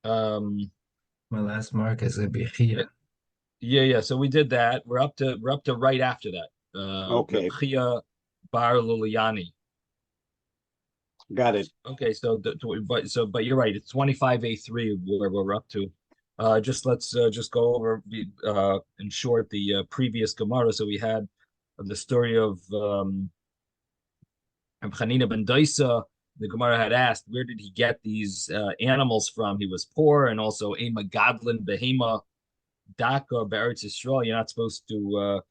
Um, My last mark is a Bechia. yeah. So we did that. We're up to right after that. Reb Okay, Chia Bar Luliani. got it. Okay, but you're right. It's 25A3 where we're up to. Let's just go over in short the previous Gemara. So we had the story of Chanina ben Daisa. The Gemara had asked, where did he get these animals from? He was poor, and also a Magadlin Behema Daka Beretz Yisrael. You're not supposed to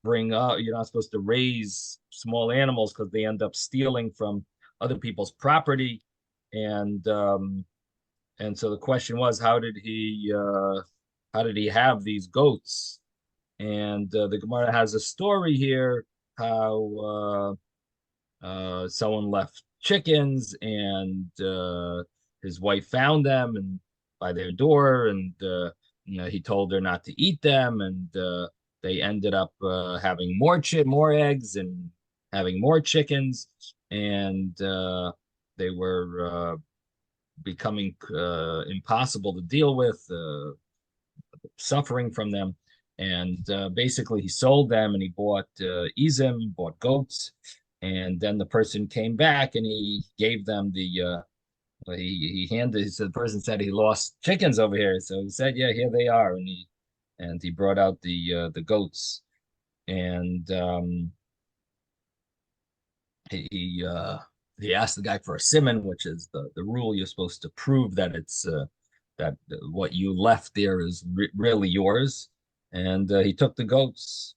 bring up. You're not supposed to raise small animals because they end up stealing from other people's property, and um, and so the question was, how did he have these goats? And the Gemara has a story here how someone left chickens, and his wife found them and by their door, and he told her not to eat them, and they ended up having more eggs and having more chickens, and they were becoming impossible to deal with, suffering from them. And basically, he sold them and he bought izim, bought goats. And then the person came back and he gave them he said, the person said he lost chickens over here. So he said, yeah, here they are. And he brought out the goats. And he asked the guy for a simon, which is the rule. You're supposed to prove that it's that what you left there is really yours. And he took the goats,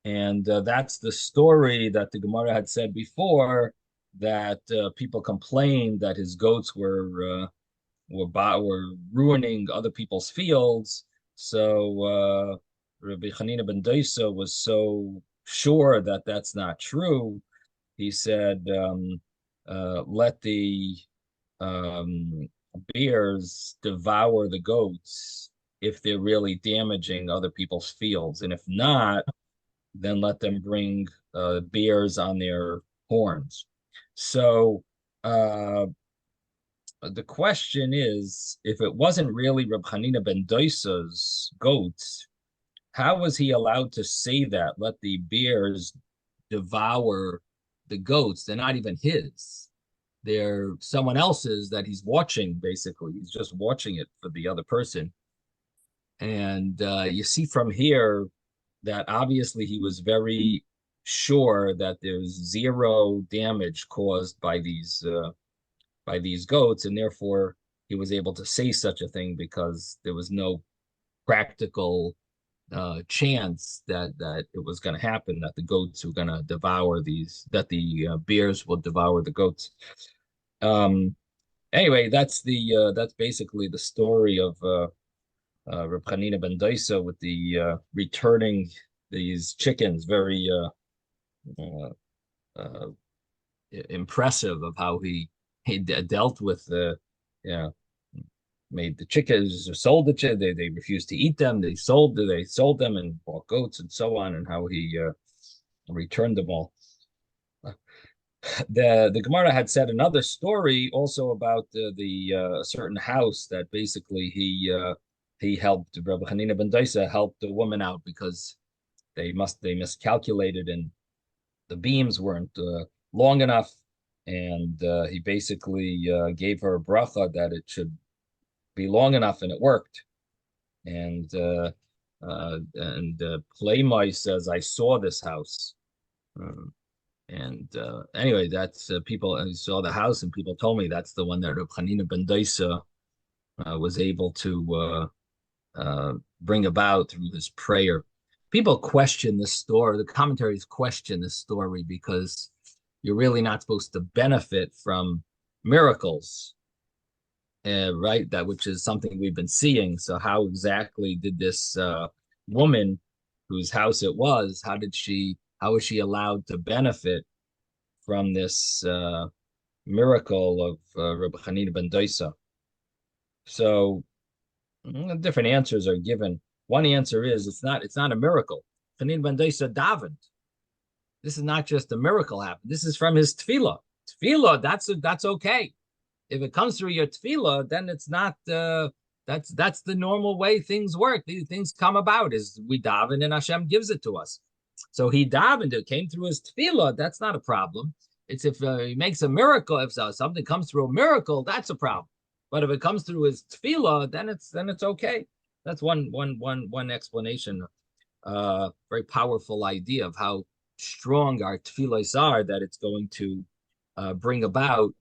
and that's the story that the Gemara had said before, that people complained that his goats were ruining other people's fields. So Rabbi Chanina ben Dosa was so sure that that's not true. He said, let the um, bears devour the goats if they're really damaging other people's fields. And if not, then let them bring bears on their horns. So the question is, if it wasn't really Reb Chanina ben Dosa's goats, how was he allowed to say that? Let the bears devour the goats. They're not even his. They're someone else's that he's watching, basically. He's just watching it for the other person. And you see from here that obviously he was very sure that there's zero damage caused by these goats, and therefore he was able to say such a thing because there was no practical chance that it was going to happen, that the goats were going to devour that the bears will devour the goats. Um, anyway, that's basically the story of Reb Chanina ben Dosa with the returning these chickens. Very uh, uh, impressive of how he dealt with yeah, made the chickens, sold the chickens. They refused to eat them. They sold them and bought goats and so on, and how he returned them all. The Gemara had said another story also about the certain house that basically he helped. Rabbi Hanina ben Daisa helped the woman out because they miscalculated, and the beams weren't long enough, and he basically gave her a bracha that it should be long enough, and it worked. And Playmai says, I saw this house. Um, and anyway, that's people. I saw the house, and people told me that's the one that Reb Chanina ben Dosa was able to bring about through his prayer. People question this story. The commentaries question this story because you're really not supposed to benefit from miracles, right? That which is something we've been seeing. So how exactly did this woman, whose house it was, how was she allowed to benefit from this miracle of Rabbi Hanina ben Dosa? So different answers are given. One answer is it's not a miracle. Hanina ben Dosa davened. This is not just a miracle happened. This is from his tefillah. Tefillah, that's okay. If it comes through your tefillah, then it's not That's the normal way things work. These things come about is we daven and Hashem gives it to us. So he davened, it came through his tefillah. That's not a problem. It's if he makes a miracle, if something comes through a miracle, that's a problem. But if it comes through his tefillah, then it's okay. That's one explanation. Very powerful idea of how strong our tefillahs are, that it's going to bring about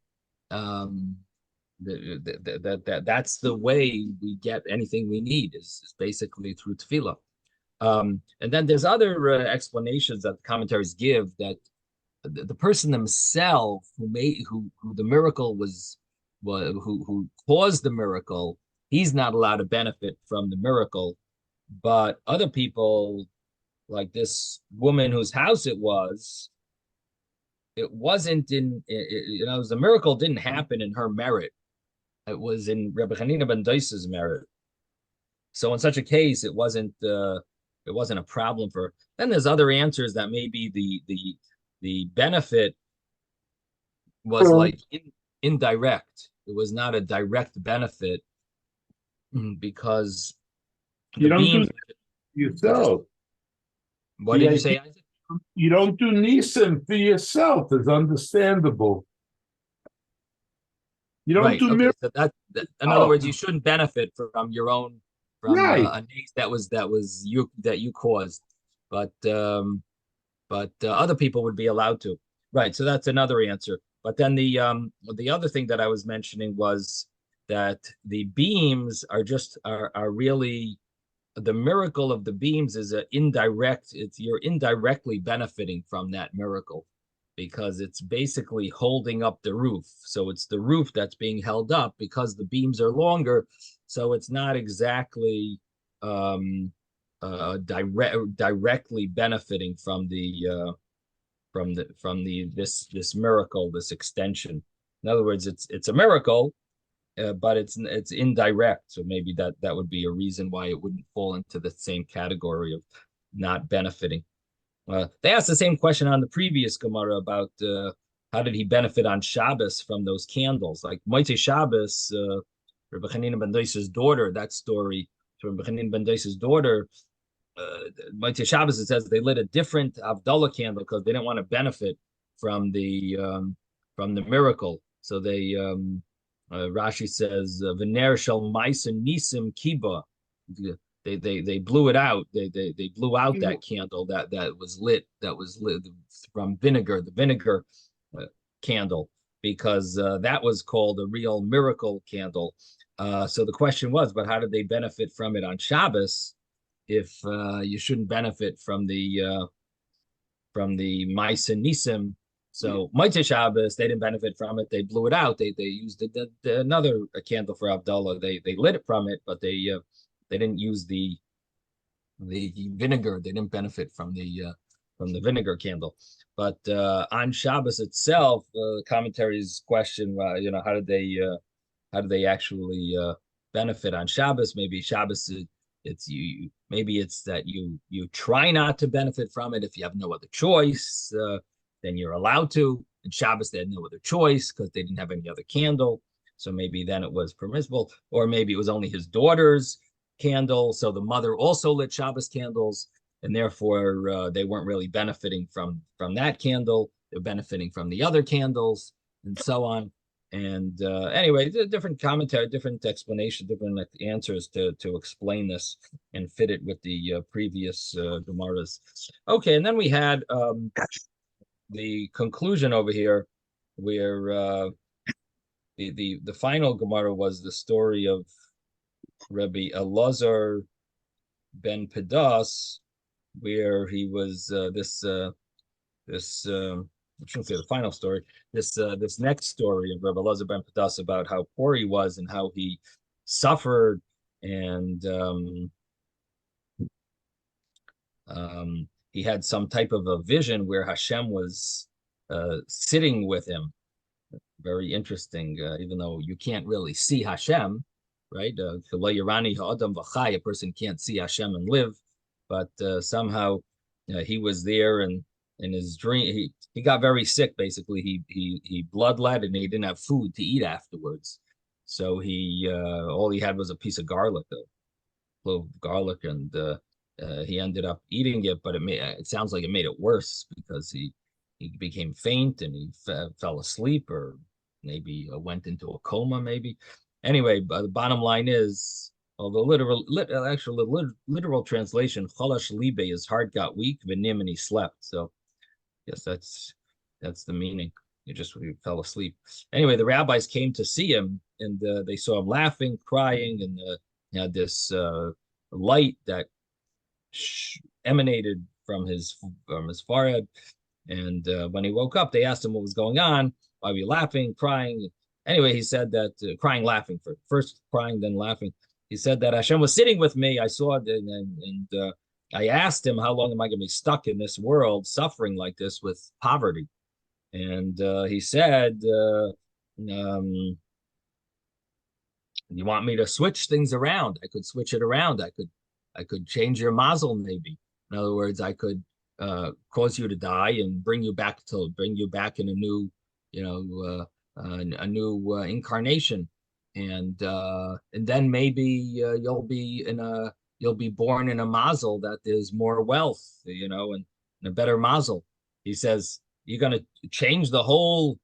that's the way we get anything we need is basically through tefillah. And then there's other explanations that the commentaries give, that the person themselves who the miracle was who caused the miracle, he's not allowed to benefit from the miracle, but other people, like this woman whose house it wasn't in, the miracle didn't happen in her merit. It was in Rebbe Hanina ben Dosa's merit. So in such a case, it wasn't a problem for her. Then there's other answers that maybe the benefit was like indirect. It was not a direct benefit because you don't do yourself. What did you say, Isaac? You don't do nisim for yourself. It's understandable. You don't do miracles. So that in other words, you shouldn't benefit from your own a nace that you caused, but other people would be allowed to. Right. So that's another answer. But then the other thing that I was mentioning was that the beams are really, the miracle of the beams is you're indirectly benefiting from that miracle, because it's basically holding up the roof. So it's the roof that's being held up because the beams are longer. So it's not exactly directly benefiting from this miracle, this extension. In other words, it's a miracle, but it's indirect. So maybe that would be a reason why it wouldn't fall into the same category of not benefiting. They asked the same question on the previous Gemara about how did he benefit on Shabbos from those candles? Like Motzei Shabbos, Rebbe Hanina ben Dosa's daughter, that story, Rebbe Hanina ben Dosa's daughter, Motzei Shabbos, it says they lit a different Havdalah candle because they didn't want to benefit from the miracle. So they Rashi says V'ner shel Maisa Nisim Kiba. They blew it out. They blew out that candle that was lit from vinegar, the vinegar candle, because that was called a real miracle candle. So the question was, but how did they benefit from it on Shabbos if you shouldn't benefit from the Maisa Nisim? So Motzei Shabbos, they didn't benefit from it. They blew it out. They used another candle for Havdalah. They lit it from it, but they didn't use the vinegar. They didn't benefit from the vinegar candle. But on Shabbos itself, commentaries question, how did they actually benefit on Shabbos? Maybe Shabbos maybe it's that you try not to benefit from it if you have no other choice. Then you're allowed to. In Shabbos, they had no other choice because they didn't have any other candle. So maybe then it was permissible, or maybe it was only his daughter's candle. So the mother also lit Shabbos candles, and therefore they weren't really benefiting from that candle. They're benefiting from the other candles, and so on. And anyway, different commentary, different explanation, different answers to explain this and fit it with the previous Gemaras. Okay, and then we had the conclusion over here, where the final Gemara was the story of Rabbi Elazar ben Pedas, where he was I shouldn't say the final story. This next story of Rabbi Elazar ben Pedas about how poor he was and how he suffered, and he had some type of a vision where Hashem was sitting with him. Very interesting, even though you can't really see Hashem, right? A person can't see Hashem and live, but somehow he was there, and in his dream, he got very sick. Basically, he bloodletted and he didn't have food to eat afterwards. So he all he had was a piece of garlic, a clove of garlic, and he ended up eating it. But it sounds like it made it worse because he became faint and he fell asleep, or maybe went into a coma. Maybe anyway. The bottom line is, although literal translation, Chalash Libe, his heart got weak, Venim, and he slept. So yes, that's the meaning. He fell asleep. Anyway, the rabbis came to see him, and they saw him laughing, crying, and he had this light that emanated from his forehead. And when he woke up, they asked him what was going on. Why were you laughing, crying? Anyway, he said that crying, laughing, first crying, then laughing. He said that Hashem was sitting with me. I saw it, and I asked him, how long am I going to be stuck in this world, suffering like this with poverty? And he said, you want me to switch things around? I could switch it around. I could change your mazel, maybe. In other words, I could cause you to die and bring you back in a new, a new incarnation, and then maybe you'll be born in a mazel that there's more wealth, and a better mazel. He says, you're going to change the whole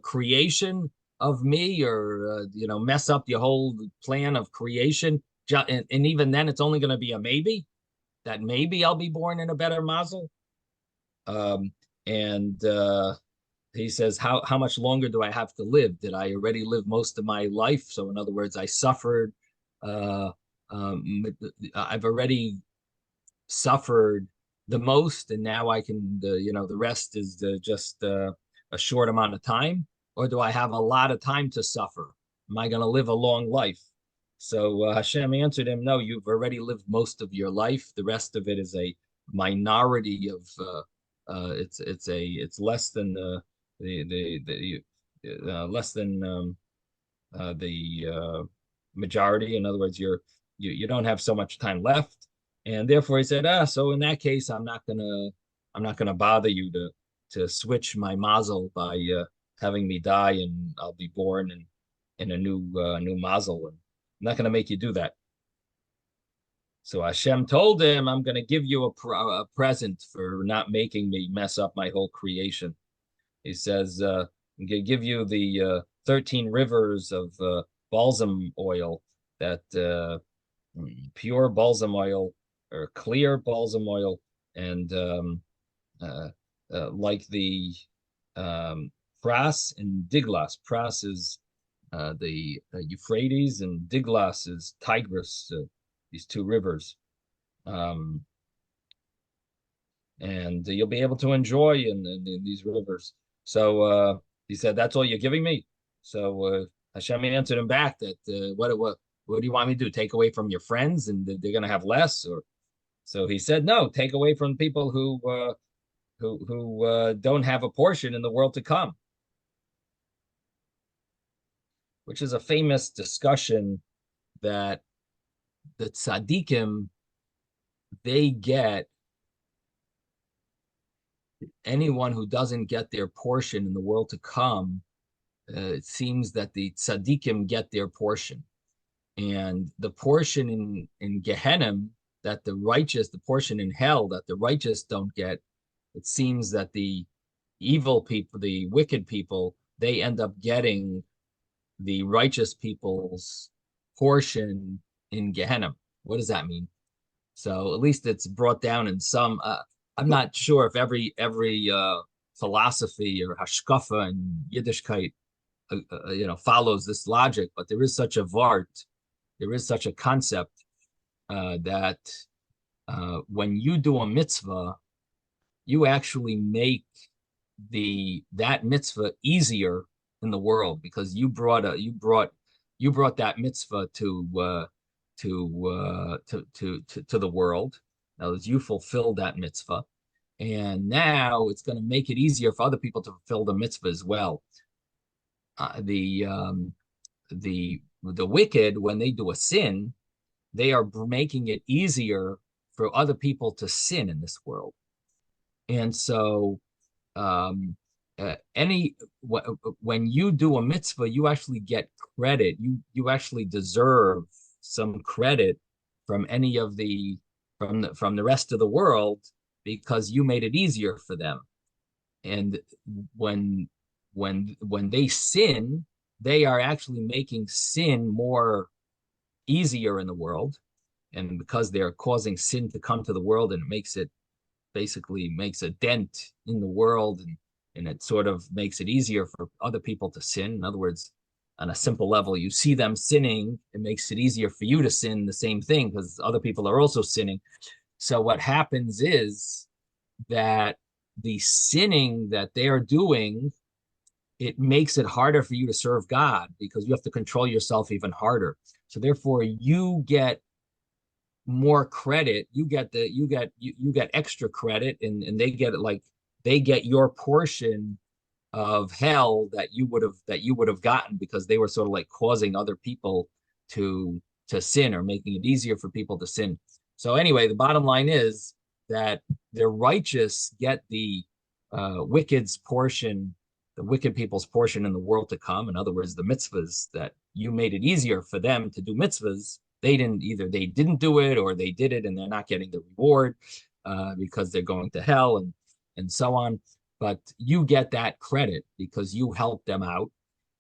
creation of me, or mess up the whole plan of creation, and even then it's only going to be a maybe, that maybe I'll be born in a better mazel. And he says, how much longer do I have to live? Did I already live most of my life? So in other words, I suffered. I've already suffered the most, and now I can, the rest is just a short amount of time. Or do I have a lot of time to suffer? Am I going to live a long life? So Hashem answered him, no, you've already lived most of your life. The rest of it is a minority of it's less than less than the majority. In other words, you don't have so much time left, and therefore he said, so in that case, I'm not gonna bother you to switch my mazel by having me die, and I'll be born in a new mazel, and I'm not gonna make you do that. So Hashem told him, I'm going to give you a present for not making me mess up my whole creation. He says, I'm going to give you the 13 rivers of balsam oil, that pure balsam oil, or clear balsam oil, and like the Pras and Diglas. Pras is the Euphrates, and Diglas is Tigris, these two rivers. And you'll be able to enjoy in these rivers. So he said, that's all you're giving me? So Hashem answered him back that what do you want me to do? Take away from your friends, and they're going to have less? Or so he said, no, take away from people who don't have a portion in the world to come, which is a famous discussion that the tzaddikim, they get anyone who doesn't get their portion in the world to come. It seems that the tzaddikim get their portion, and the portion in Gehenna that the righteous, the portion in hell that the righteous don't get, it seems that the evil people, the wicked people, they end up getting the righteous people's portion in Gehenna. What does that mean? So at least it's brought down in some. I'm not sure if every philosophy or hashkafa and Yiddishkeit, follows this logic, but there is such a vart, there is such a concept that when you do a mitzvah, you actually make that mitzvah easier in the world, because you brought that mitzvah to the world. Now, as you fulfill that mitzvah, and now it's going to make it easier for other people to fulfill the mitzvah as well. The wicked, when they do a sin, they are making it easier for other people to sin in this world. And so when you do a mitzvah, you actually get credit. You actually deserve some credit from any of the from the rest of the world because you made it easier for them. And when they sin, they are actually making sin more easier in the world. And because they're causing sin to come to the world, and it makes it basically makes a dent in the world, and it sort of makes it easier for other people to sin. In other words, on a simple level, you see them sinning, it makes it easier for you to sin the same thing because other people are also sinning. So what happens is that the sinning that they are doing, it makes it harder for you to serve God because you have to control yourself even harder. So therefore, you get more credit. You get extra credit, and they get it, like they get your portion of hell that you would have gotten because they were sort of like causing other people to sin or making it easier for people to sin. So anyway, the bottom line is that the righteous get the wicked's portion, the wicked people's portion in the world to come. In other words, the mitzvahs that you made it easier for them to do mitzvahs, they didn't do it or they did it and they're not getting the reward because they're going to hell and so on. But you get that credit because you helped them out,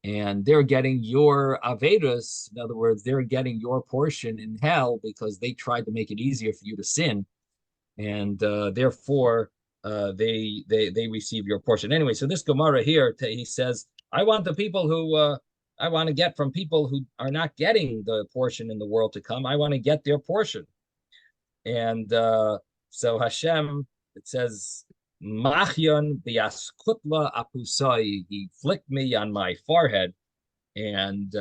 and they're getting your avedus. In other words, they're getting your portion in hell because they tried to make it easier for you to sin, and therefore they receive your portion. Anyway, so this Gemara here, he says, I want the people who I want to get from people who are not getting the portion in the world to come. I want to get their portion, and so Hashem, it says, Machyon biaskutla apusai. He flicked me on my forehead, and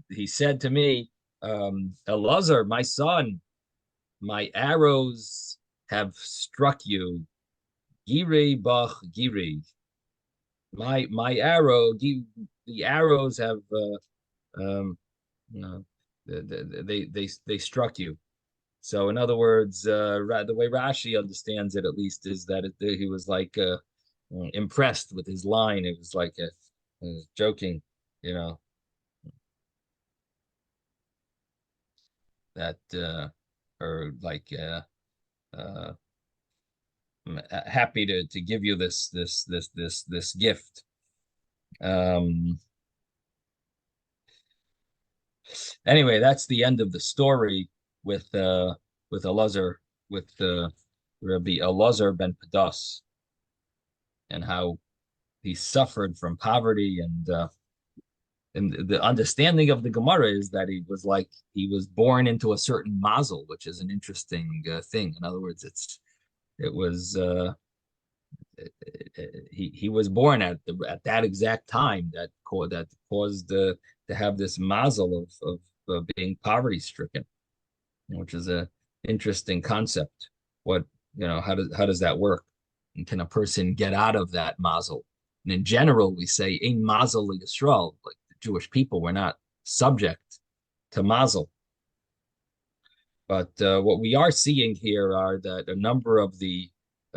he said to me, Elazar, my son, my arrows have struck you. Giri bach giri. My arrow, the arrows have they struck you. So in other words, the way Rashi understands it, at least, is that he was like impressed with his line. It was like joking, that or like I'm happy to give you this gift. Anyway, that's the end of the story with Elazar, with Rabbi Elazar ben Padas, and how he suffered from poverty, and the understanding of the Gemara is that he was born into a certain mazel, which is an interesting thing. In other words, he was born at that exact time that caused to have this mazel of being poverty stricken, which is a interesting concept. How does that work? And can a person get out of that mazel? And in general, we say ein mazel Yisrael, like the Jewish people, we're not subject to mazel. But what we are seeing here are that a number of the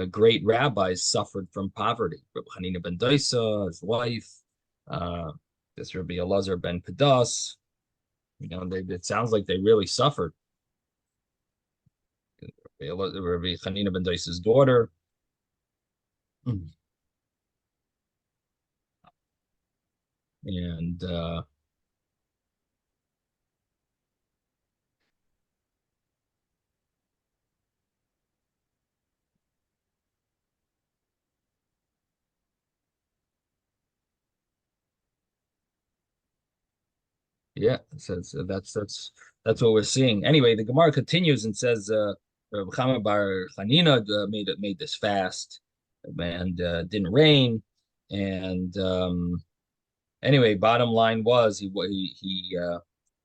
great rabbis suffered from poverty. Rabbi Hanina ben Dosa, his wife, this Rabbi Elazar ben Padas, it sounds like they really suffered. Rabbi Hanina ben Dosa's daughter. And yeah, so that's what we're seeing. Anyway, the Gemara continues and says, Chama bar Chanina made this fast, and didn't rain. And anyway, bottom line was he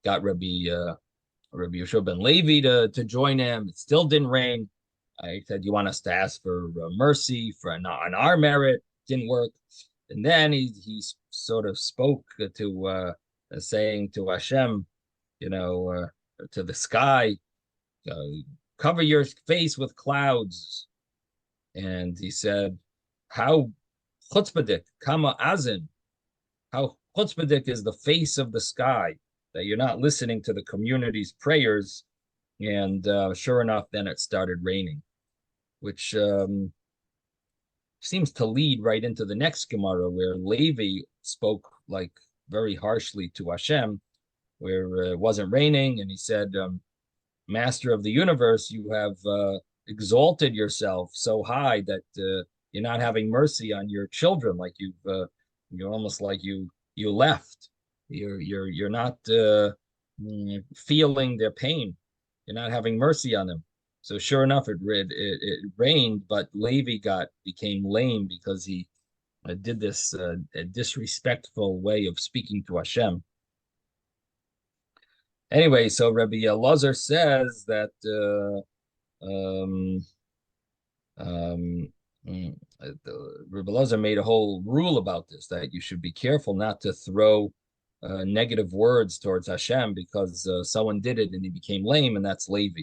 got Rabbi Yehoshua ben Levi to join him. It still didn't rain. I said, you want us to ask for mercy on our merit? Didn't work. And then he sort of spoke to saying to Hashem, to the sky, cover your face with clouds. And he said, how chutzpahdik, kama azin, how chutzpahdik is the face of the sky, that you're not listening to the community's prayers. And sure enough, then it started raining, which seems to lead right into the next Gemara, where Levi spoke like very harshly to Hashem, where it wasn't raining, and he said, Master of the universe, you have exalted yourself so high that you're not having mercy on your children, like you're almost like you left. You're not feeling their pain. You're not having mercy on them. So sure enough, it rained, but Levi became lame because he did this disrespectful way of speaking to Hashem. Anyway, so Rabbi Elazar says that Rabbi Elazar made a whole rule about this, that you should be careful not to throw negative words towards Hashem, because someone did it and he became lame, and that's Levi.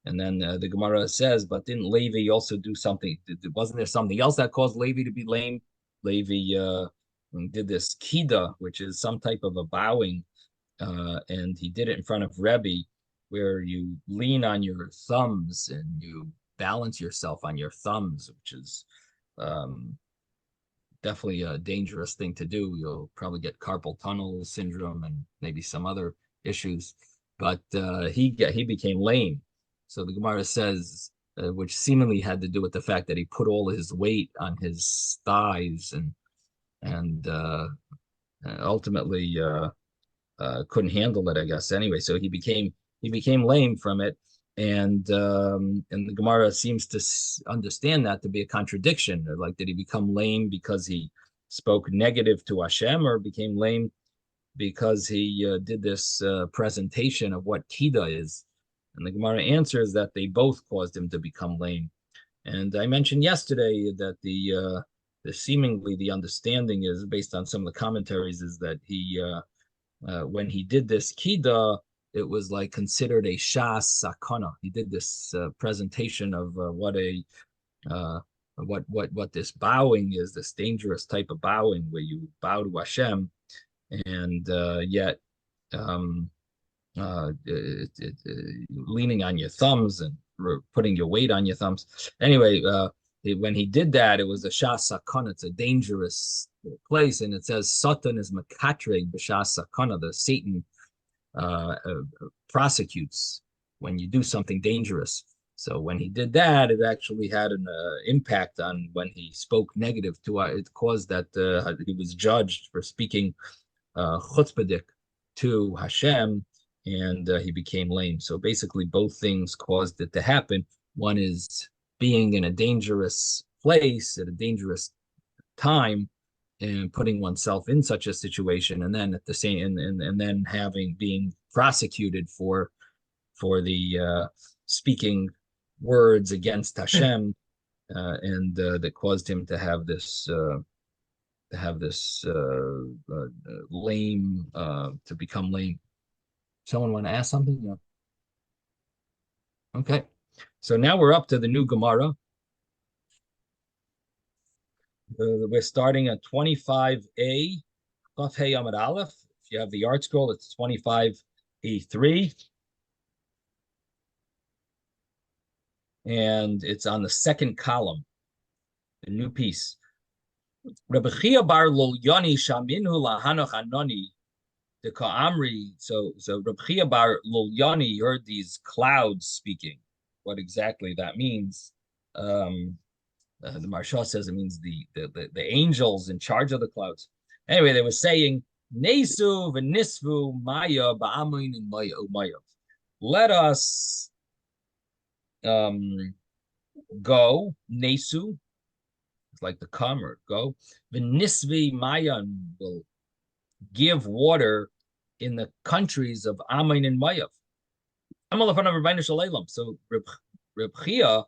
And then the Gemara says, but didn't Levi also do something? Wasn't there something else that caused Levi to be lame? Levi did this kida, which is some type of a bowing, and he did it in front of Rebbe, where you lean on your thumbs and you balance yourself on your thumbs, which is definitely a dangerous thing to do. You'll probably get carpal tunnel syndrome and maybe some other issues. But he became lame. So the Gemara says, which seemingly had to do with the fact that he put all his weight on his thighs and ultimately couldn't handle it, I guess. Anyway, so he became lame from it, and the Gemara seems to understand that to be a contradiction. Like, did he become lame because he spoke negative to Hashem, or became lame because he did this presentation of what kida is? And the Gemara answers that they both caused him to become lame. And I mentioned yesterday that the seemingly the understanding is, based on some of the commentaries, is that he when he did this kida, it was like considered a shas sakana. He did this presentation of what this bowing is, this dangerous type of bowing where you bow to Hashem, and yet leaning on your thumbs and putting your weight on your thumbs. Anyway, when he did that, it was a shas sakana. It's a dangerous place, and it says Satan is makatreg b'shas sakana. The Satan prosecutes when you do something dangerous. So when he did that, it actually had an impact on when he spoke negative to it, caused that he was judged for speaking chutzpahdik to Hashem, and he became lame. So basically both things caused it to happen. One is being in a dangerous place at a dangerous time and putting oneself in such a situation, and then at the same and then being prosecuted for the speaking words against Hashem, and that caused him to have this lame, to become lame. Someone want to ask something? No. Okay, so now we're up to the new Gemara. We're starting at 25a, Chaf Hey Amud Aleph. If you have the art scroll, it's 25a3. And it's on the second column, the new piece. Rabbi Chia bar Lulyani shaminhu lahanoch anoni de ka'amri. So Rabbi Chia bar Lulyani heard these clouds speaking. What exactly that means? The Maharsha says it means the angels in charge of the clouds. Anyway, they were saying, Nesu v'nisvu maya ba'amin and maya. Let us go, Nesu, it's like the come or go. V'nisvi maya will give water in the countries of Amin and Mayav. So Reb Chia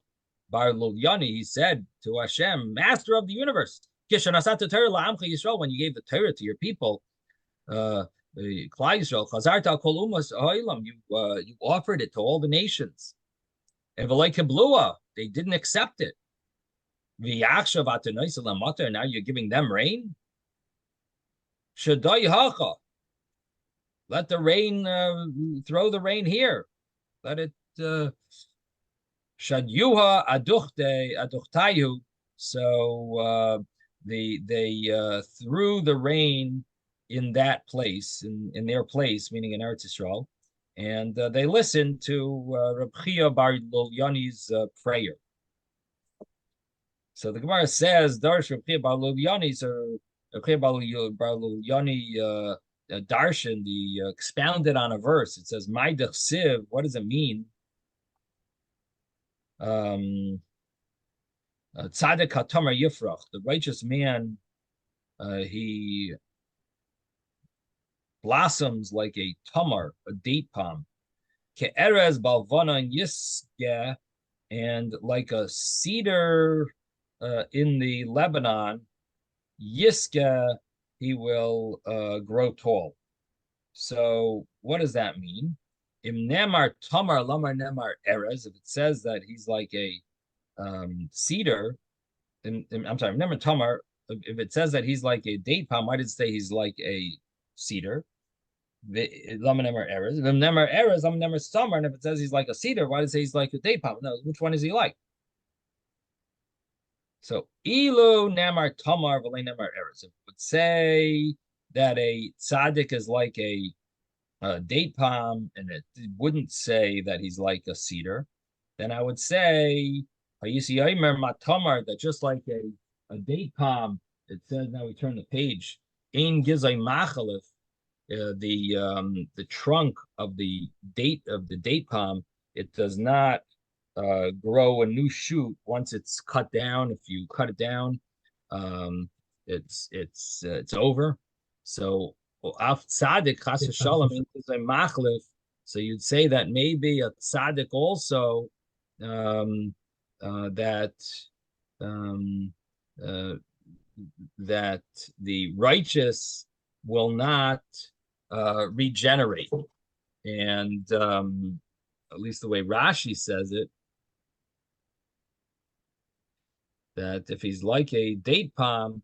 Bar Lulyani, he said to Hashem, Master of the universe, when you gave the Torah to your people, you offered it to all the nations. And they didn't accept it. V'yachshav atanoisa lamatar. Now you're giving them rain. Shadai hacha. Let the rain throw the rain here. Let it shadyuha aduchtayu. So they threw the rain in that place, in their place, meaning in Eretz Yisrael, and they listened to Reb Chia bar Lulyani's prayer. So the Gemara says, Darsh Reb Chia bar Lulyani, so Reb Chia bar Lulyani Darshan, the expounded on a verse. It says, Maidach Siv, what does it mean? Tzaddik HaTamar Yifrach, the righteous man, he blossoms like a tamar, a date palm. Ke'erez balvana yiskeh, and like a cedar in the Lebanon, yiskeh, he will grow tall. So what does that mean? Im nemar tamar lamar nemar erez. If it says that he's like a cedar, I'm sorry, nemar tamar. If it says that he's like a date palm, why did it say he's like a cedar? Lamar nemar erez. If nemar erez, lamar nemar summer. And if it says he's like a cedar, why did it say he's like a date palm? No, which one is he like? So ilu nemar tamar v'lei nemar erez. If it would say that a tzaddik is like a date palm, and it wouldn't say that he's like a cedar, then I would say that just like a date palm, it says, now we turn the page, ein gizay machalif, the trunk of the date palm, it does not grow a new shoot once it's cut down. If you cut it down, it's over. So af tzaddik chas v'shalom is a machlif. So you'd say that maybe a tzaddik also that the righteous will not regenerate, and at least the way Rashi says it, that if he's like a date palm,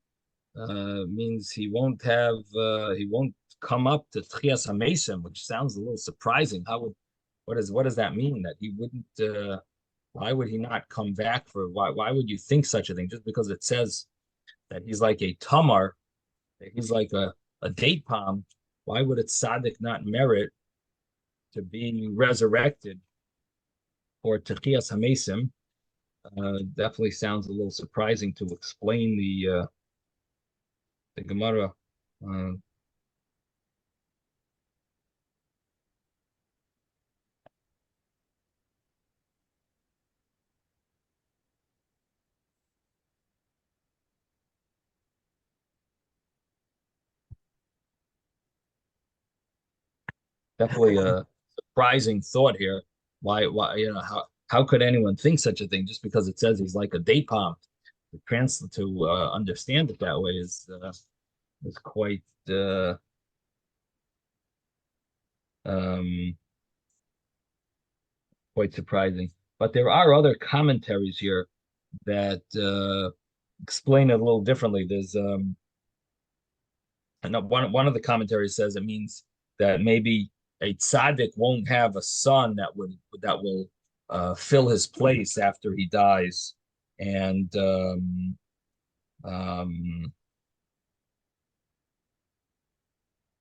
means he won't come up to Tchias HaMesim, which sounds a little surprising. What does that mean? That he wouldn't? Why would he not come back for? Why would you think such a thing? Just because it says that he's like a tamar, that he's like a date palm, why would a tzaddik not merit to be resurrected for Tchias HaMesim? Definitely sounds a little surprising to explain the Gemara. Definitely a surprising thought here. Why, how could anyone think such a thing just because it says he's like a date palm? To understand it that way is quite quite surprising. But there are other commentaries here that explain it a little differently. There's one of the commentaries says it means that maybe a tzaddik won't have a son that will fill his place after he dies, and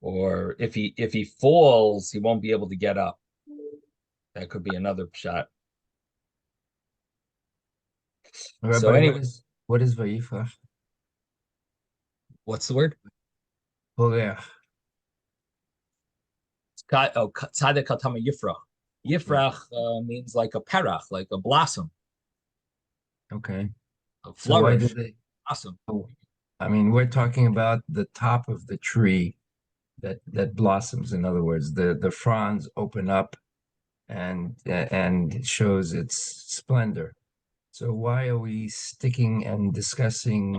or if he falls, he won't be able to get up. That could be another shot. Rabbi, So anyway, what is Vayifrach? what's the word? Poreach. Tzaddik hatama yifrach. Yifrach means like a perach, like a blossom. Okay. A So why flourish. did they? Blossom. I mean, we're talking about the top of the tree that blossoms. In other words, the fronds open up and it shows its splendor. So why are we sticking and discussing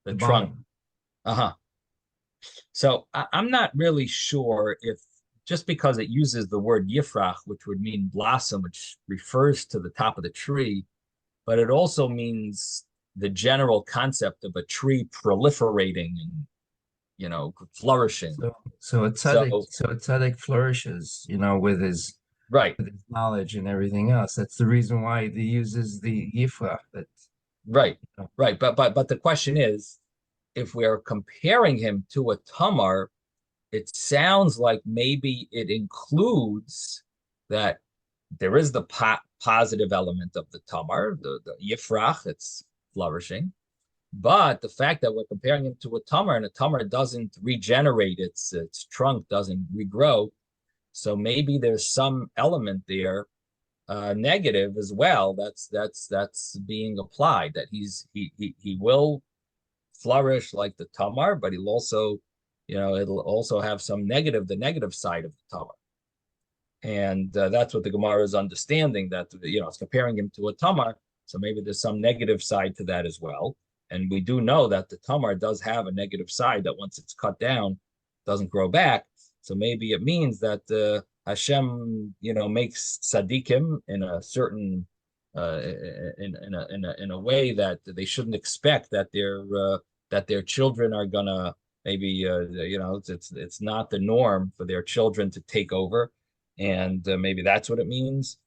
The bottom? trunk. Uh-huh. So I'm not really sure if just because it uses the word yifrach, which would mean blossom, which refers to the top of the tree, but it also means the general concept of a tree proliferating and flourishing. So a tzaddik flourishes, Right, with his knowledge and everything else. That's the reason why he uses the yifra. right, right. But the question is, if we are comparing him to a tamar, it sounds like maybe it includes that there is the positive element of the tamar, the yifrach, it's flourishing. But the fact that we're comparing him to a tamar, and a tamar doesn't regenerate, its trunk doesn't regrow, so maybe there's some element there, negative as well. That's being applied. That he will flourish like the tamar, but he'll also, it'll also have some negative, the negative side of the tamar. And that's what the Gemara is understanding, that it's comparing him to a tamar, so maybe there's some negative side to that as well. And we do know that the tamar does have a negative side, that once it's cut down, doesn't grow back. So maybe it means that Hashem, makes tzaddikim in a certain, in a way that they shouldn't expect that their children are gonna maybe, it's not the norm for their children to take over, and maybe that's what it means.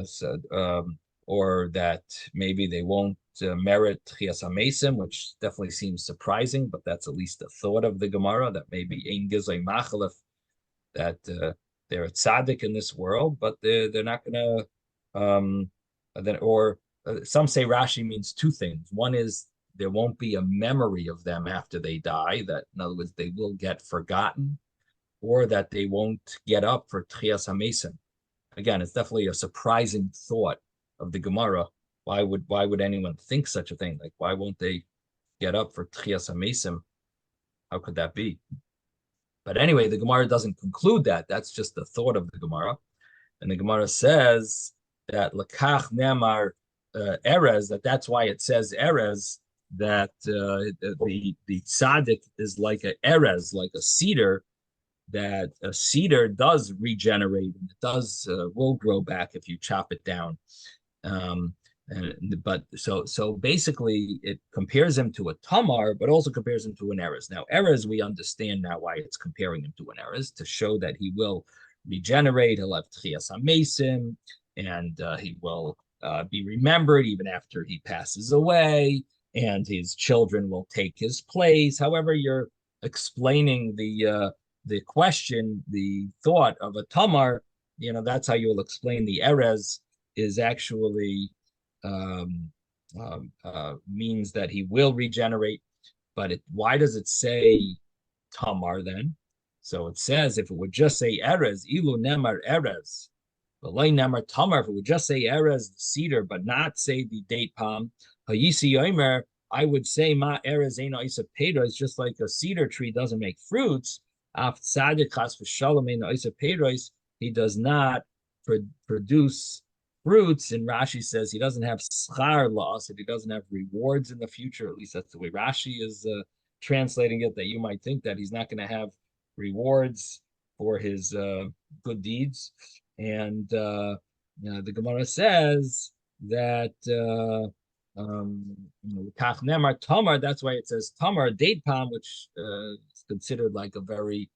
So, or that maybe they won't merit Tchias HaMesim, which definitely seems surprising, but that's at least a thought of the Gemara, that maybe Ein Gizay Machalef, that they're a tzaddik in this world, but they're not going to, some say Rashi means two things. One is there won't be a memory of them after they die, that in other words, they will get forgotten, or that they won't get up for Tchias HaMesim. Again, it's definitely a surprising thought of the Gemara. Why would anyone think such a thing? Like, why won't they get up for Tchias HaMesim? How could that be? But anyway, the Gemara doesn't conclude that. That's just the thought of the Gemara. And the Gemara says that Lekach Nemar Erez, that's why it says Erez, that the tzaddik is like a Erez, like a cedar, that a cedar does regenerate, and it does will grow back if you chop it down. But so basically it compares him to a tamar, but also compares him to an erez. Now, erez, we understand now why it's comparing him to an erez, to show that he will regenerate, he'll have tchias hamesim, and he will be remembered even after he passes away, and his children will take his place. However, you're explaining the question, the thought of a tamar, that's how you will explain the erez is actually means that he will regenerate. But why does it say tamar then? So it says, if it would just say erez, ilu nemar erez, v'loi nemar tamar, if it would just say erez, the cedar, but not say the date palm, hayisi yomer, I would say ma erez eino isa pedro, it's just like a cedar tree doesn't make fruits. Af tzadik chas v'shalom eino isa pedros, he does not produce fruits. And Rashi says he doesn't have schar loss, if he doesn't have rewards in the future. At least that's the way Rashi is translating it, that you might think that he's not going to have rewards for his good deeds. And the Gemara says that Kach Nemar Tamar, that's why it says Tamar, date palm, which is considered like a very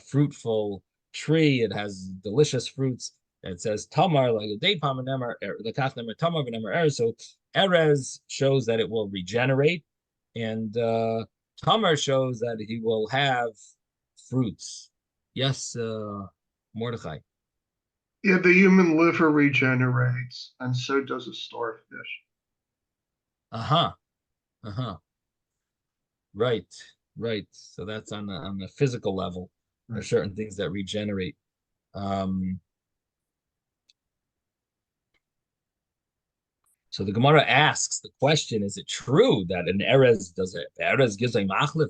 fruitful tree. It has delicious fruits. It says Tamar, like a date palm, and Nemar, the Kach Nemar Tamar, and Nemar Erez. So Erez shows that it will regenerate, and Tamar shows that he will have fruits. Yes, Mordechai. Yeah, the human liver regenerates, and so does a starfish. Uh-huh. Right. So that's on the physical level. There are certain things that regenerate. So the Gemara asks the question: is it true that an erez gives a machlif?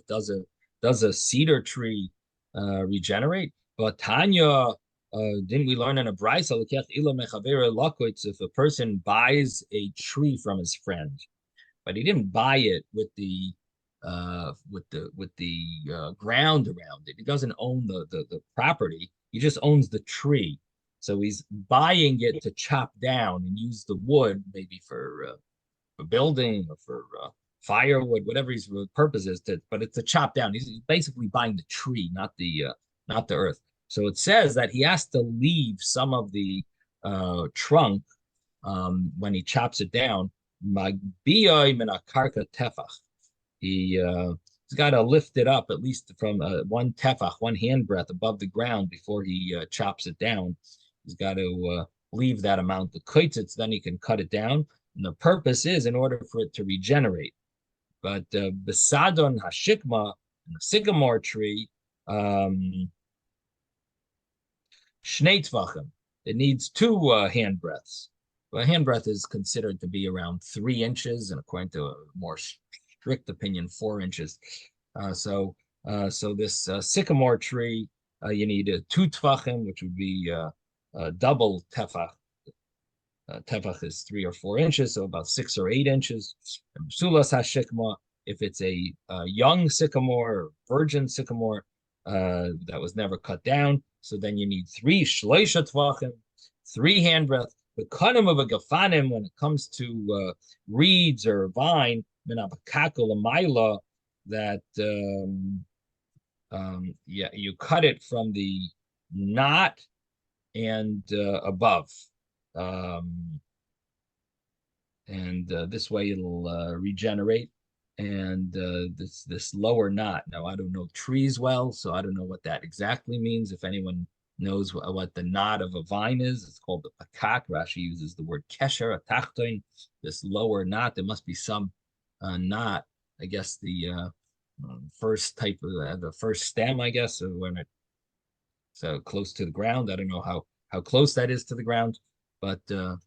Does a cedar tree regenerate? But Tanya, didn't we learn in a brayso, if a person buys a tree from his friend, but he didn't buy it with the ground around it. He doesn't own the property. He just owns the tree. So he's buying it to chop down and use the wood maybe for a building or for firewood, whatever his purpose is. But it's to chop down. He's basically buying the tree, not the earth. So it says that he has to leave some of the trunk when he chops it down. He's got to lift it up at least from one tefach, one handbreadth above the ground before he chops it down. He's got to leave that amount to koitzitz, then he can cut it down. And the purpose is in order for it to regenerate. But besadon hashikma, the sycamore tree, shnei tvachim, it needs two handbreadths. Well, a handbreadth is considered to be around 3 inches, and according to a more strict opinion, 4 inches. So this sycamore tree, you need 2 tvachim, which would be double tefach. Tefach is 3 or 4 inches, so about 6 or 8 inches. And sulas hashikma, if it's a young sycamore or virgin sycamore that was never cut down, so then you need 3 shloisha tvachim, 3 handbreadth. The kanim of a gafanim, when it comes to reeds or vine, that you cut it from the knot and above, and this way it'll regenerate. And this lower knot. Now I don't know trees well, so I don't know what that exactly means. If anyone knows what the knot of a vine is, it's called the pakak. Rashi uses the word kesher, a tachton. This lower knot, there must be some knot. I guess the first type of the first stem, I guess, when it's so close to the ground. I don't know how close that is to the ground, but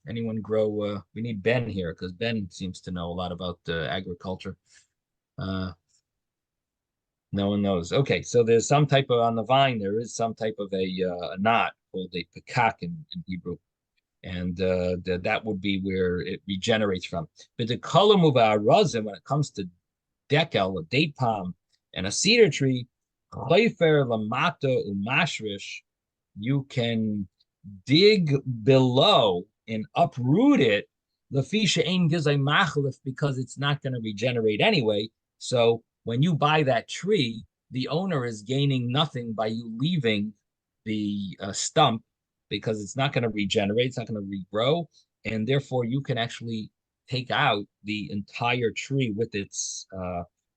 anyone grow? We need Ben here because Ben seems to know a lot about agriculture. No one knows. Okay, so there's some type of, on the vine, there is some type of a knot called a pakak in Hebrew. And that would be where it regenerates from. But the column of arazim, when it comes to dekel, a date palm, and a cedar tree, chayfer lamata umashrish, you can dig below and uproot it, lefisha ein gizay machlif, because it's not going to regenerate anyway. So when you buy that tree, the owner is gaining nothing by you leaving the stump, because it's not going to regenerate, it's not going to regrow, and therefore you can actually take out the entire tree with its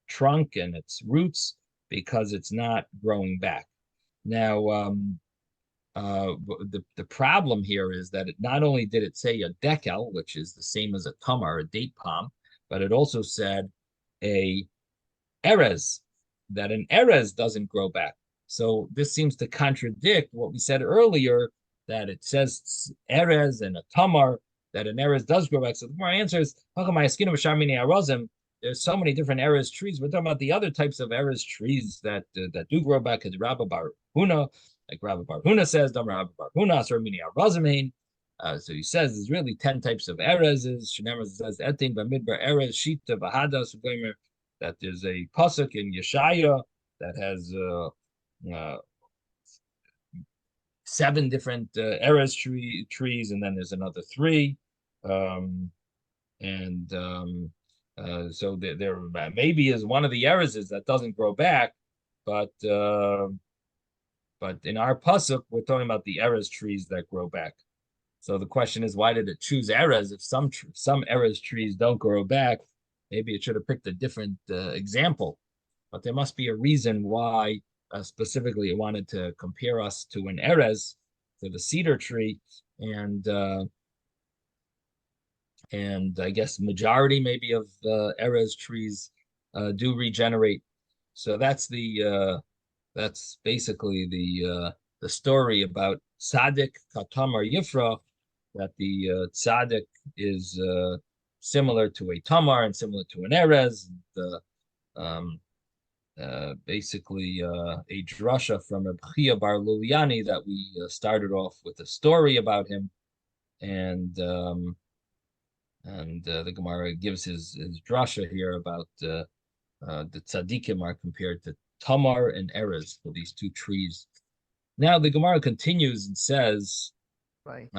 trunk and its roots, because it's not growing back. Now, the problem here is that it not only did it say a dekel, which is the same as a tamar, a date palm, but it also said a erez, that an erez doesn't grow back. So this seems to contradict what we said earlier, that it says erez and a tamar, that an erez does grow back. So the more answer is, how come there's so many different erez trees? We're talking about the other types of erez trees that do grow back, as Rabbi Bar Huna, like Rabbi Bar Huna says, Rabbi Bar Huna, so he says there's really 10 types of erezes. Shnemer says etin b'midbar erez shita b'hadas, that there's a pasuk in Yeshaya that has 7 different erez trees, and then there's another 3, so there maybe is one of the erezes that doesn't grow back, but in our pasuk we're talking about the erez trees that grow back. So the question is, why did it choose erez if some erez trees don't grow back? Maybe it should have picked a different example, but there must be a reason why specifically it wanted to compare us to an erez, to the cedar tree, and I guess majority maybe of erez trees do regenerate. So that's basically the story about tzaddik, katamar yifra, that the tzaddik is similar to a tamar and similar to an erez. Basically a drasha from Reb Chia Bar Luliani that we started off with a story about him, and the Gemara gives his drasha here about the tzaddikim are compared to tamar and erez, for these 2 trees. Now the Gemara continues and says, Right.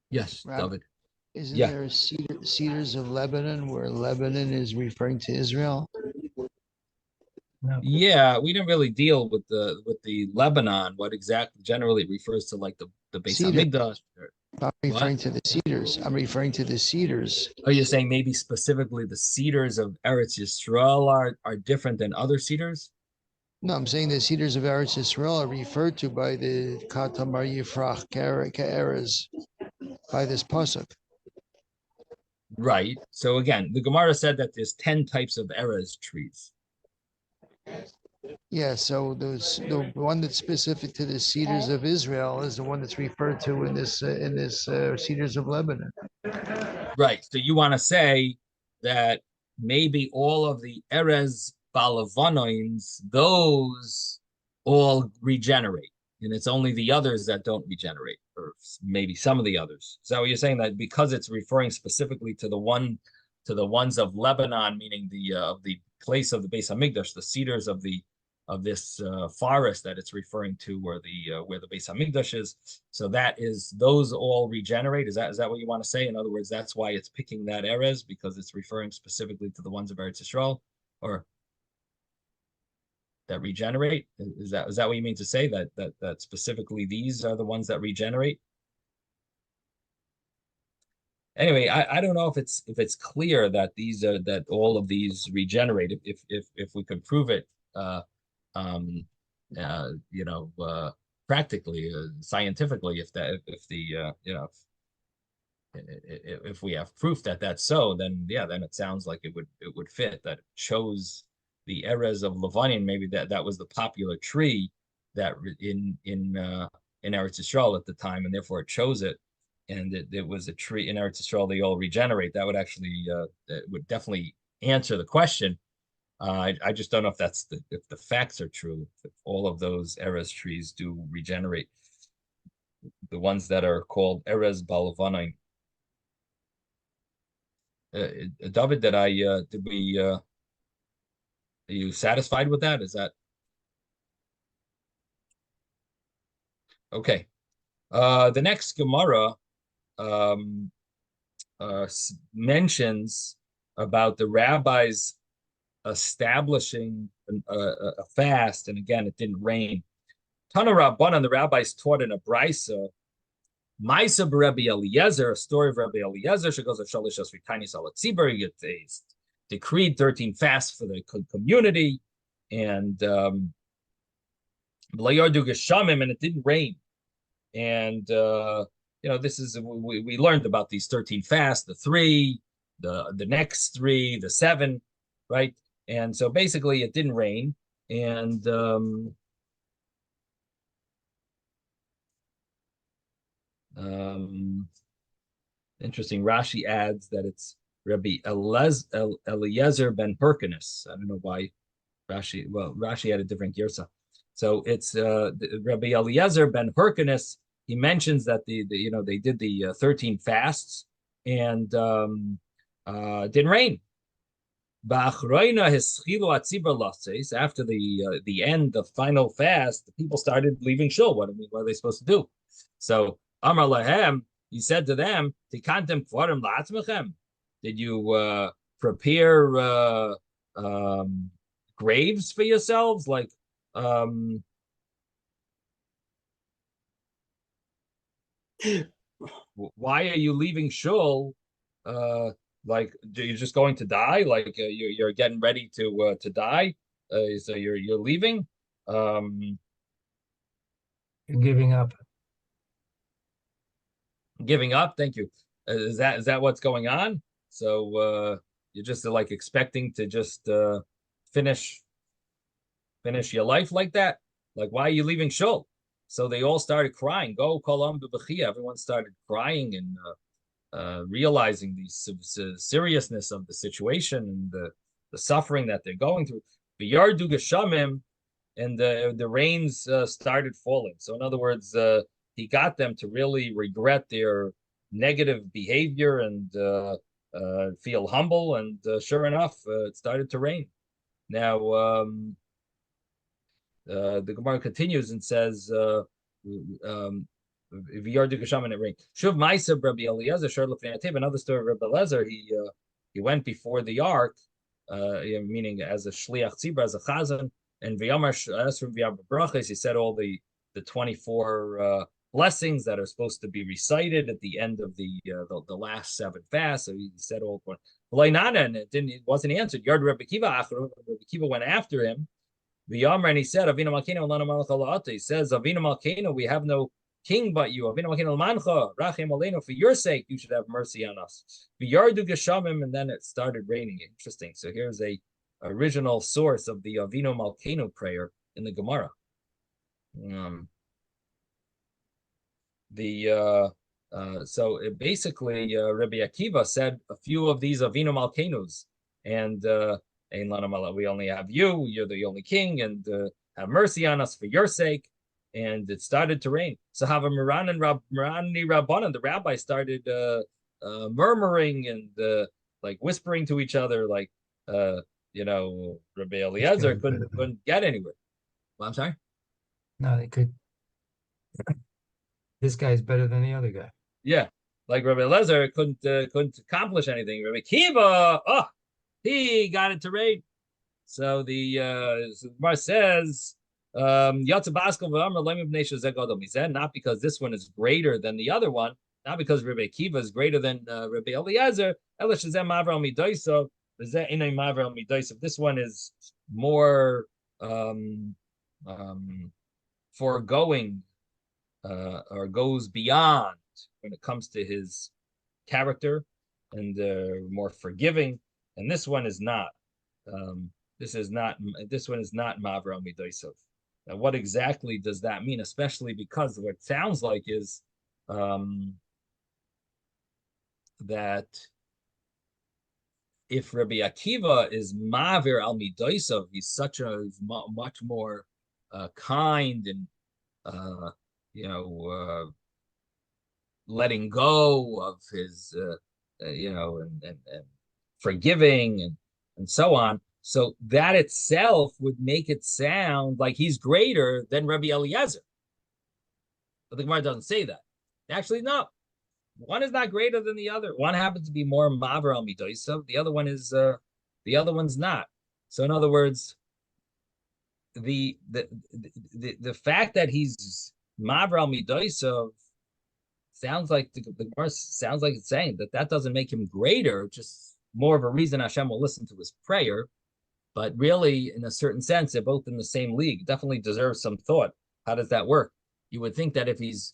Yes, Rabbi, David. Isn't Yeah. there cedars of Lebanon where Lebanon is referring to Israel? No. Yeah, we didn't really deal with the Lebanon, what exactly generally refers to like the Beis Cedar. Hamikdash. I'm referring What? to the cedars. I'm referring to the cedars. Oh, you're saying maybe specifically the cedars of Eretz Yisrael are different than other cedars? No, I'm saying the cedars of Eretz Israel are referred to by the Katamar Yifrach Ke'eres by this pasuk. Right. So again, the Gemara said that there's 10 types of Erez trees. Yeah, so the one that's specific to the cedars of Israel is the one that's referred to in this cedars of Lebanon. Right. So you want to say that maybe all of the Erez Balavanoins, those all regenerate, and it's only the others that don't regenerate, or maybe some of the others. Is that what you're saying? That because it's referring specifically to the ones of Lebanon, meaning the of the place of the Beis Hamikdash, the cedars of this forest that it's referring to, where the Beis Hamikdash is. So that is those all regenerate. Is that what you want to say? In other words, that's why it's picking that Erez, because it's referring specifically to the ones of Eretz Yisrael, or that regenerate. Is that what you mean to say, that specifically these are the ones that regenerate? Anyway, I don't know if it's clear that these are that all of these regenerate. If we could prove it, um, practically, scientifically, if we have proof that that's so, then yeah, then it sounds like it would fit, that it shows the Erez of Levanim. Maybe that was the popular tree that in Eretz Yisrael at the time, and therefore it chose it. And it was a tree in Eretz Yisrael, they all regenerate. That would actually it would definitely answer the question. I just don't know if if the facts are true, if all of those Erez trees do regenerate, the ones that are called Erez Balavanim. David, are you satisfied with that? Is that okay? The next Gemara um, mentions about the rabbis establishing a fast, and again, it didn't rain. Tana Rabbanan, the rabbis taught in a brisa, Maisa Rabbi Eliezer, a story of Rabbi Eliezer. She goes to Shalish Taanis al Tzibur. He decreed 13 fasts for the community, and and it didn't rain. And this is we learned about these 13 fasts, the 3, the next 3, the 7, right? And so basically, it didn't rain, and interesting. Rashi adds that it's Rabbi Eliezer ben Hyrcanus. I don't know why Rashi had a different girsa. So it's Rabbi Eliezer ben Hyrcanus. He mentions that they did the 13 fasts, and didn't rain. After the end, the final fast, the people started leaving shul. What are they supposed to do? So Amar Lahem, he said to them, Tikantem kvarim la'atzmechem. Did you prepare graves for yourselves? Like, why are you leaving shul? Like, you're just going to die? Like, you're getting ready to die? So you're leaving? You're giving up. Giving up? Thank you. Is that what's going on? So you're just like expecting to just finish your life like that? Like, why are you leaving shul? So they all started crying. Go kolam b'bechia. Everyone started crying and realizing the seriousness of the situation and the suffering that they're going through. V'yardu geshamim, and the rains started falling. So in other words, he got them to really regret their negative behavior and feel humble. And sure enough, it started to rain. Now, the Gemara continues and says, V'yardu Gesham, and it rained. Shuv Ma'isa Rabbi Eliezer Shar Lefnei Atev. Another story of Rabbi Eliezer. He went before the ark, meaning as a shliach tzibur, as a chazan, and V'yamar Esrim V'yamar Brachos. He said all the 24 blessings that are supposed to be recited at the end of the last 7 fasts. So he said all. And it wasn't answered. Yard Rabbi Kiva went after him. V'yamar, and he said, Avinu Malkeinu lanu malach ala'ata. He says, Avinu Malkeinu, we have no king but you. Avinu Malkeinu l'mancha, rachem aleinu, for your sake, you should have mercy on us. V'yardu geshamim, and then it started raining. Interesting. So here's a original source of the Avinu Malkeinu prayer in the Gemara. So basically, Rabbi Akiva said a few of these Avinu Malkeinus, and we only have you, you're the only king, and have mercy on us for your sake. And it started to rain. So Hava Miran and Rabbanan, the rabbi, started murmuring and like whispering to each other, like Rabbi Eliezer couldn't get anywhere. Well, I'm sorry? No, they could. This guy's better than the other guy. Yeah, like Rabbi Eliezer couldn't accomplish anything. Rabbi Kiva, he got it to rain. So the Gemara says, not because this one is greater than the other one, not because Rabbi Kiva is greater than Rabbi Eliezer. This one is more foregoing or goes beyond when it comes to his character and more forgiving, and this one is not. This one is not Mavra Midaisov. Now, what exactly does that mean? Especially because what it sounds like is that if Rabbi Akiva is Mavir al Midaisov, he's much more kind and letting go of his and forgiving and so on. So that itself would make it sound like he's greater than Rabbi Eliezer. But the Gemara doesn't say that. Actually, no. One is not greater than the other. One happens to be more Maver al Midoisav. The other one's not. So in other words, the fact that he's Maver al Midoisav sounds like the Gemara sounds like it's saying that doesn't make him greater, just more of a reason Hashem will listen to his prayer. But really, in a certain sense, they're both in the same league. Definitely deserves some thought. How does that work? You would think that if he's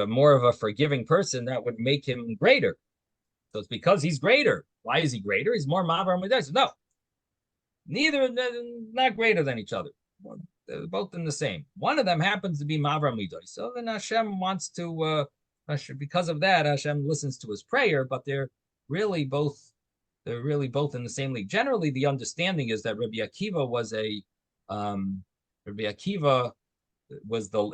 more of a forgiving person, that would make him greater. So it's because he's greater. Why is he greater? He's more Mavar Midas. No, neither, not greater than each other. They're both in the same. One of them happens to be Mavar Midas. So then Hashem wants to, because of that, Hashem listens to his prayer. But they're really both in the same league. Generally, the understanding is that Rabbi Akiva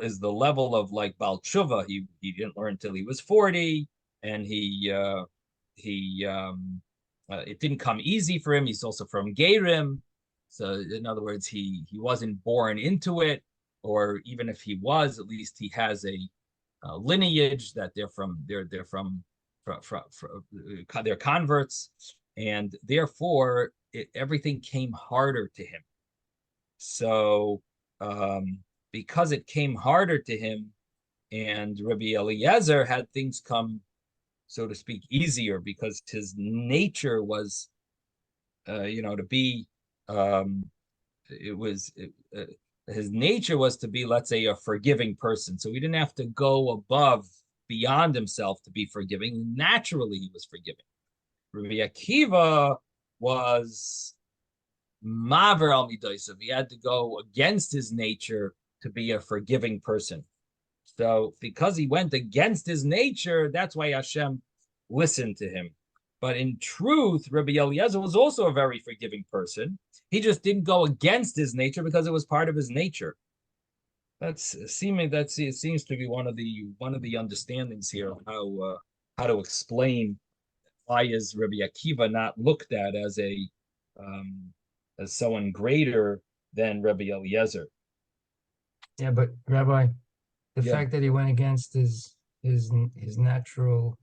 is the level of like Baal Tshuva. He didn't learn until he was 40, and it didn't come easy for him. He's also from Gerim, so in other words, he wasn't born into it, or even if he was, at least he has a lineage that they're converts. And therefore, everything came harder to him. So, because it came harder to him, and Rabbi Eliezer had things come, so to speak, easier, because his nature was, his nature was to be, let's say, a forgiving person. So he didn't have to go beyond himself to be forgiving. Naturally, he was forgiving. Rabbi Akiva was Maver al Midosav. He had to go against his nature to be a forgiving person. So because he went against his nature, that's why Hashem listened to him. But in truth, Rabbi Eliezer was also a very forgiving person. He just didn't go against his nature because it was part of his nature. It seems to be one of the understandings here of how to explain why is Rabbi Akiva not looked at as someone greater than Rabbi Eliezer? Yeah, but Rabbi, the fact that he went against his his natural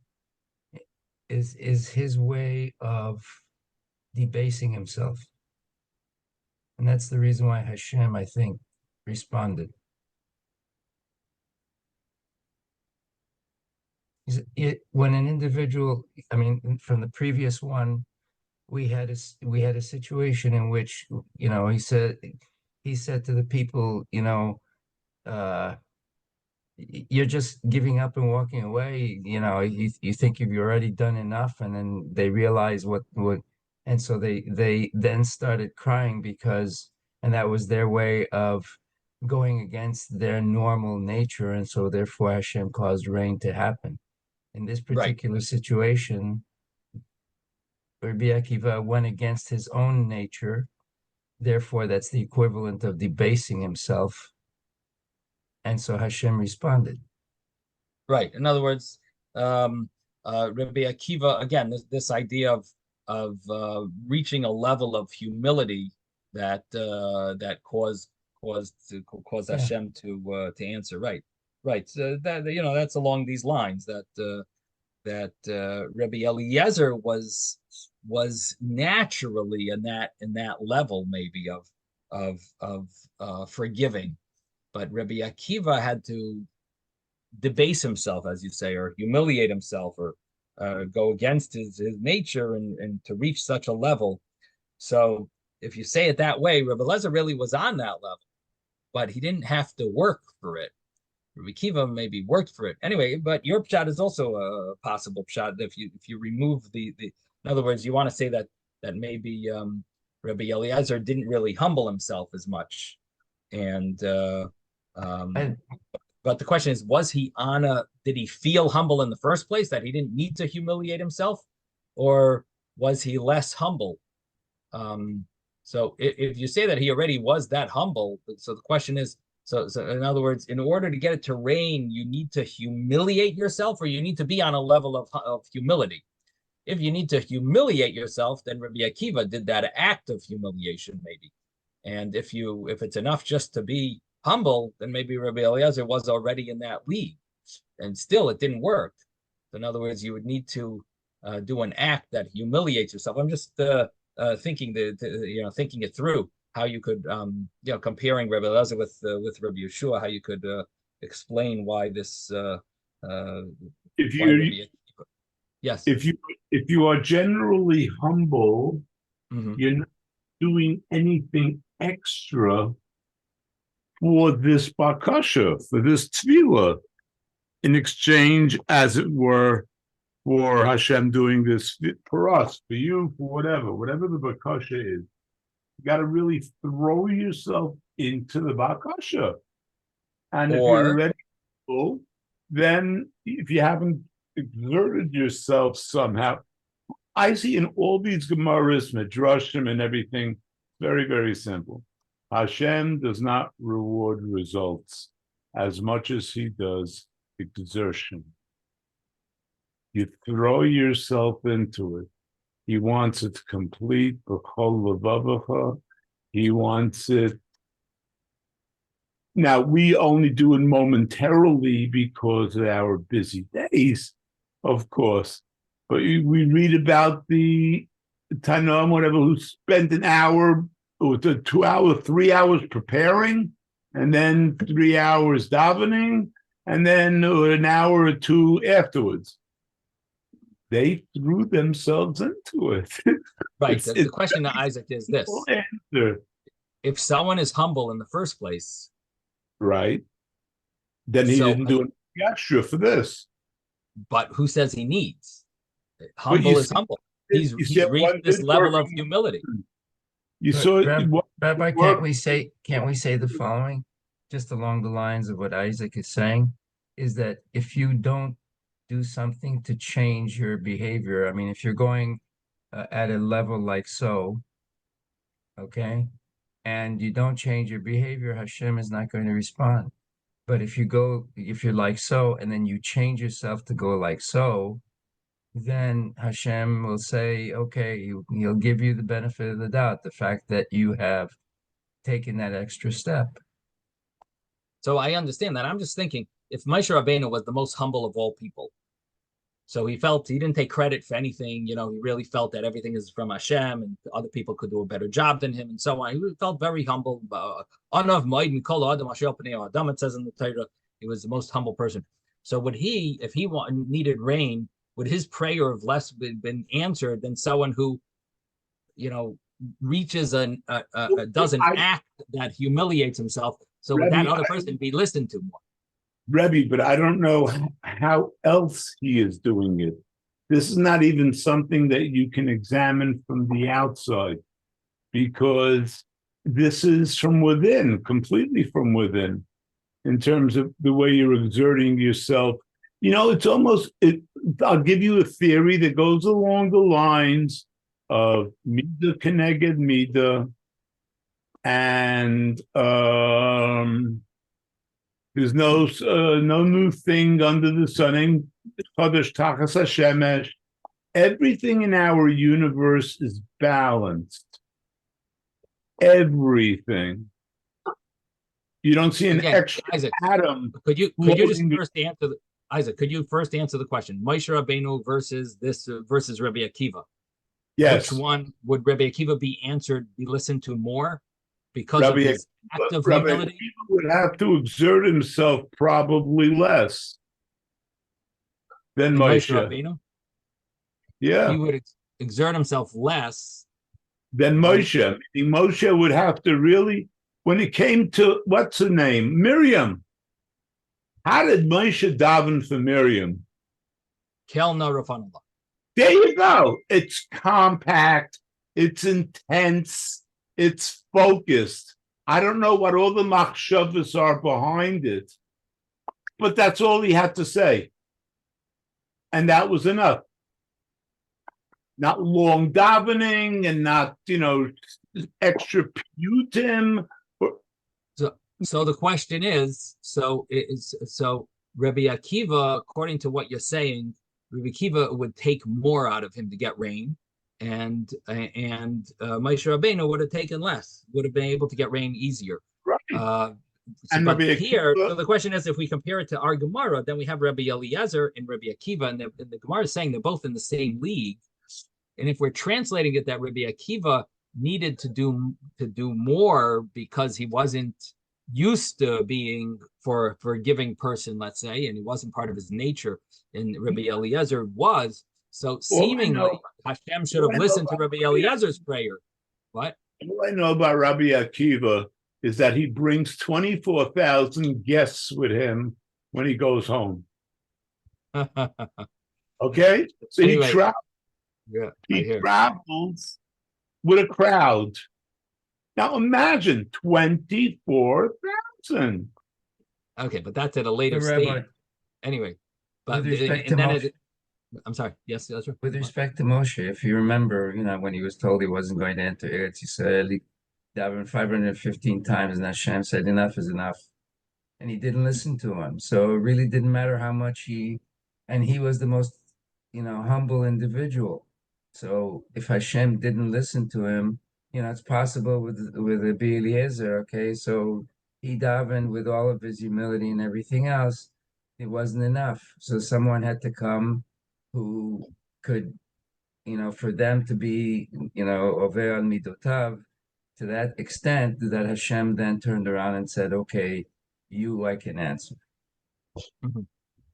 is his way of debasing himself. And that's the reason why Hashem, I think, responded. When an individual, I mean, from the previous one, we had a situation in which, he said to the people, you're just giving up and walking away. You think you've already done enough, and then they realize and so they then started crying and that was their way of going against their normal nature, and so therefore Hashem caused rain to happen. In this particular situation, Rabbi Akiva went against his own nature, therefore that's the equivalent of debasing himself, and so Hashem responded. Right. In other words, Rabbi Akiva, again, this idea of reaching a level of humility that caused Hashem to answer. Right. So that's along these lines that Rabbi Eliezer was naturally in that level maybe of forgiving, but Rabbi Akiva had to debase himself, as you say, or humiliate himself, or go against his nature and to reach such a level. So if you say it that way, Rabbi Eliezer really was on that level, but he didn't have to work for it. Rabbi Akiva maybe worked for it anyway, but your pshat is also a possible pshat if you remove the in other words, you want to say that maybe Rabbi Eliezer didn't really humble himself as much, and but the question is, did he feel humble in the first place, that he didn't need to humiliate himself, or was he less humble? So if you say that he already was that humble, so the question is, so in other words, in order to get it to rain, you need to humiliate yourself, or you need to be on a level of humility. If you need to humiliate yourself, then Rabbi Akiva did that act of humiliation, maybe. And if it's enough just to be humble, then maybe Rabbi Eliezer was already in that league, and still it didn't work. In other words, you would need to do an act that humiliates yourself. I'm just thinking it through, how you could comparing Rabbi Eliezer with Rabbi Yeshua, how you could explain why this. Yes. If you are generally humble, you're not doing anything extra for this bakasha, for this tefillah, in exchange, as it were, for Hashem doing this for us, for you, for whatever the bakasha is. You got to really throw yourself into the bakasha, and if you're ready, then if you haven't exerted yourself somehow, I see in all these Gemaras, Midrashim, and everything, very, very simple. Hashem does not reward results as much as he does exertion. You throw yourself into it. He wants it complete. He wants it. Now, we only do it momentarily because of our busy days, of course. But we read about the Taanis, whatever, who spent an hour, or 2 hours, 3 hours preparing, and then 3 hours davening, and then an hour or two afterwards. They threw themselves into it. Right. The question to Isaac is this: if someone is humble in the first place, right, then he didn't do an extra for this. But who says he needs? Humble is humble. He's reached this level of humility. You saw it. Rabbi, can't we say the following, just along the lines of what Isaac is saying, is that if you don't do something to change your behavior, I mean, if you're going at a level like so, okay, and you don't change your behavior, Hashem is not going to respond. But if you're like so, and then you change yourself to go like so, then Hashem will say, okay, he'll give you the benefit of the doubt, the fact that you have taken that extra step. So I understand that. I'm just thinking, if Moshe Rabbeinu was the most humble of all people, so he felt he didn't take credit for anything. He really felt that everything is from Hashem and other people could do a better job than him and so on. He felt very humble. It says in the Torah, he was the most humble person. So would he, if he needed rain, would his prayer have less been answered than someone who, reaches does an act that humiliates himself? So would that other person be listened to more? Rebbe, but I don't know how else he is doing it. This is not even something that you can examine from the outside, because this is from within, completely from within, in terms of the way you're exerting yourself. It's almost, I'll give you a theory that goes along the lines of Midah Keneged Midah, and there's no new thing under the sun. Everything in our universe is balanced. Everything. You don't see an extra Isaac, atom. Could you just first answer Isaac? Could you first answer the question? Moshe Rabbeinu versus Rabbi Akiva. Yes. Which one would Rabbi Akiva be listened to more because of his act of humility? Akiva would have to exert himself probably less than Moshe. Rabbeinu? Yeah. He would exert himself less than Moshe. Moshe would have to really, when it came to, what's her name? Miriam. How did Moshe daven for Miriam? Kelna Rafanullah. There you go. It's compact. It's intense. It's focused. I don't know what all the machshavas are behind it, but that's all he had to say. And that was enough. Not long davening and not, extra putim. So the question is, so Rabbi Akiva, according to what you're saying, Rabbi Akiva would take more out of him to get rain, and Moshe Rabbeinu would have taken less, would have been able to get rain easier. Right. But here, so the question is, if we compare it to our Gemara, then we have Rabbi Eliezer and Rabbi Akiva, and the Gemara is saying they're both in the same league. And if we're translating it that Rabbi Akiva needed to do more because he wasn't used to being for a forgiving person, let's say, and he wasn't part of his nature, and Rabbi Eliezer was. So seemingly Hashem should have listened to Rabbi Eliezer's prayer. What? All I know about Rabbi Akiva is that he brings 24,000 guests with him when he goes home. Okay? So anyway, he travels with a crowd. Now imagine 24,000. Okay, but that's at a later stage. Anyway, but I'm sorry. Yes, that's right. With respect to Moshe, if you remember, when he was told he wasn't going to enter Eretz Yisrael, he davened 515 times, and Hashem said, "Enough is enough," and he didn't listen to him. So it really didn't matter how much he was the most, humble individual. So if Hashem didn't listen to him, it's possible with Rabbi Eliezer. Okay, so he davened with all of his humility and everything else. It wasn't enough. So someone had to come who could, for them to be, over al midotav, to that extent that Hashem then turned around and said, "Okay, I can answer." Mm-hmm.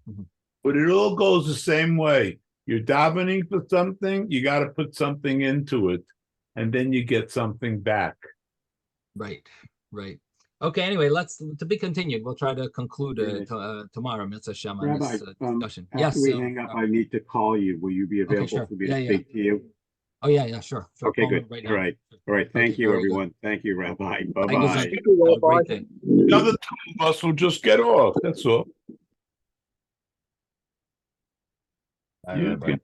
Mm-hmm. But it all goes the same way. You're davening for something, you got to put something into it, and then you get something back. Right. Okay, anyway, to be continued. We'll try to conclude tomorrow, Mitzvah Shem, on Rabbi, this discussion. After we hang up, I need to call you. Will you be available for me to speak to you? Oh, yeah, sure. Okay, good. Right all right. Thank you, everyone. Good. Thank you, Rabbi. Bye-bye. Have a great day. The other two of us will just get off. That's all. Bye, Rabbi.